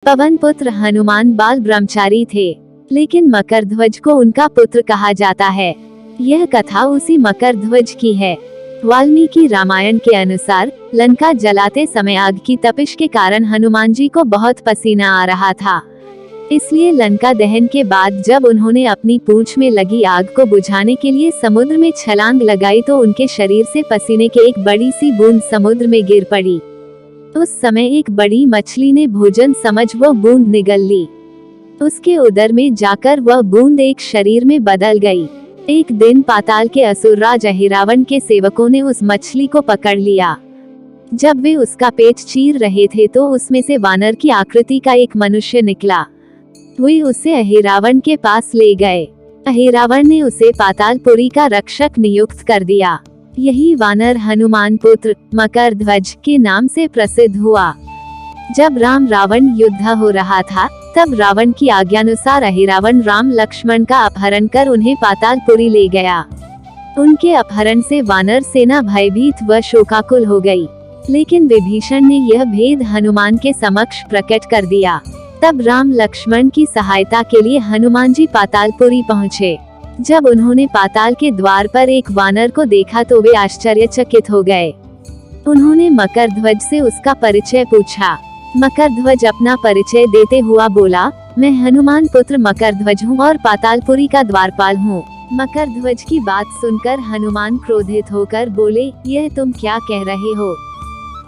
पवन पुत्र हनुमान बाल ब्रह्मचारी थे, लेकिन मकरध्वज को उनका पुत्र कहा जाता है। यह कथा उसी मकरध्वज की है। वाल्मीकि रामायण के अनुसार लंका जलाते समय आग की तपिश के कारण हनुमान जी को बहुत पसीना आ रहा था। इसलिए लंका दहन के बाद जब उन्होंने अपनी पूंछ में लगी आग को बुझाने के लिए समुद्र में छलांग लगाई तो उनके शरीर से पसीने की एक बड़ी सी बूंद समुद्र में गिर पड़ी। उस समय एक बड़ी मछली ने भोजन समझ वह बूंद निगल ली। उसके उदर में जाकर वह बूंद एक शरीर में बदल गई। एक दिन पाताल के असुर राज अहिरावण के सेवकों ने उस मछली को पकड़ लिया। जब वे उसका पेट चीर रहे थे तो उसमें से वानर की आकृति का एक मनुष्य निकला। वे उसे अहिरावण के पास ले गए। अहिरावण ने उसे पातालपुरी का रक्षक नियुक्त कर दिया। यही वानर हनुमान पुत्र मकरध्वज के नाम से प्रसिद्ध हुआ। जब राम रावण युद्ध हो रहा था तब रावण की आज्ञानुसार अहिरावण राम लक्ष्मण का अपहरण कर उन्हें पातालपुरी ले गया। उनके अपहरण से वानर सेना भयभीत व शोकाकुल हो गई, लेकिन विभीषण ने यह भेद हनुमान के समक्ष प्रकट कर दिया। तब राम लक्ष्मण की सहायता के लिए हनुमान जी पातालपुरी पहुँचे। जब उन्होंने पाताल के द्वार पर एक वानर को देखा तो वे आश्चर्यचकित हो गए। उन्होंने मकरध्वज से उसका परिचय पूछा। मकरध्वज अपना परिचय देते हुआ बोला, मैं हनुमान पुत्र मकरध्वज हूँ और पातालपुरी का द्वारपाल हूँ। मकरध्वज की बात सुनकर हनुमान क्रोधित होकर बोले, यह तुम क्या कह रहे हो?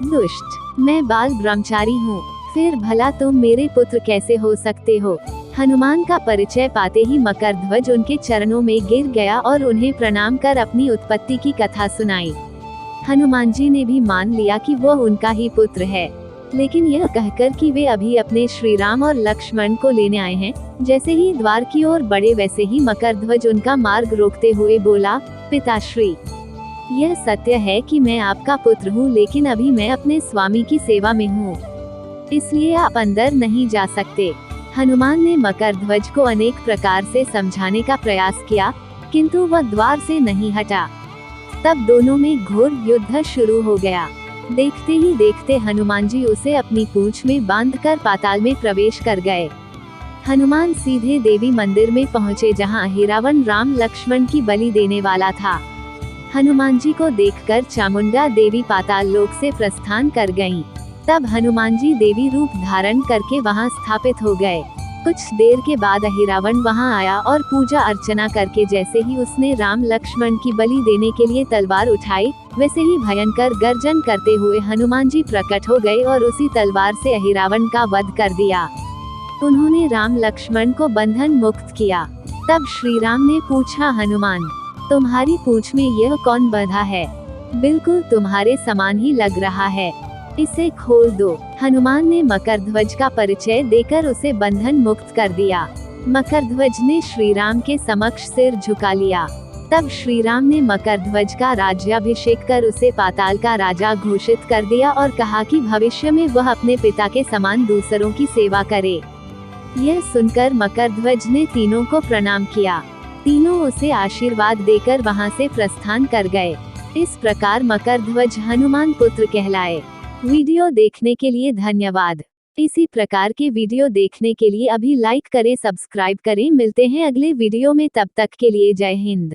दुष्ट, मैं बाल ब्रह्मचारी हूँ, फिर भला तुम मेरे पुत्र कैसे हो सकते हो? हनुमान का परिचय पाते ही मकरध्वज उनके चरणों में गिर गया और उन्हें प्रणाम कर अपनी उत्पत्ति की कथा सुनाई। हनुमान जी ने भी मान लिया कि वह उनका ही पुत्र है, लेकिन यह कहकर कि वे अभी अपने श्री राम और लक्ष्मण को लेने आए हैं। जैसे ही द्वार की ओर बढ़े वैसे ही मकरध्वज उनका मार्ग रोकते हुए बोला, पिताश्री, यह सत्य है कि मैं आपका पुत्र हूँ, लेकिन अभी मैं अपने स्वामी की सेवा में हूँ, इसलिए आप अंदर नहीं जा सकते। हनुमान ने मकरध्वज को अनेक प्रकार से समझाने का प्रयास किया, किंतु वह द्वार से नहीं हटा। तब दोनों में घोर युद्ध शुरू हो गया। देखते ही देखते हनुमान जी उसे अपनी पूंछ में बांधकर पाताल में प्रवेश कर गए। हनुमान सीधे देवी मंदिर में पहुंचे जहां अहिरावण राम लक्ष्मण की बलि देने वाला था। हनुमान जी को देखकर चामुंडा देवी पाताल लोक से प्रस्थान कर गईं। तब हनुमान जी देवी रूप धारण करके वहां स्थापित हो गए। कुछ देर के बाद अहिरावण वहां आया और पूजा अर्चना करके जैसे ही उसने राम लक्ष्मण की बलि देने के लिए तलवार उठाई, वैसे ही भयंकर गर्जन करते हुए हनुमान जी प्रकट हो गए और उसी तलवार से अहिरावण का वध कर दिया। उन्होंने राम लक्ष्मण को बंधन मुक्त किया। तब श्री राम ने पूछा, हनुमान, तुम्हारी पूंछ में यह कौन बंधा है? बिल्कुल तुम्हारे समान ही लग रहा है, इसे खोल दो। हनुमान ने मकरध्वज का परिचय देकर उसे बंधन मुक्त कर दिया। मकरध्वज ने श्री राम के समक्ष सिर झुका लिया। तब श्री राम ने मकरध्वज का राज्याभिषेक कर उसे पाताल का राजा घोषित कर दिया और कहा कि भविष्य में वह अपने पिता के समान दूसरों की सेवा करे। यह सुनकर मकरध्वज ने तीनों को प्रणाम किया। तीनों उसे आशीर्वाद देकर वहां से प्रस्थान कर गए। इस प्रकार मकरध्वज हनुमान पुत्र कहलाए। वीडियो देखने के लिए धन्यवाद। इसी प्रकार के वीडियो देखने के लिए अभी लाइक करें, सब्सक्राइब करें। मिलते हैं अगले वीडियो में, तब तक के लिए जय हिंद।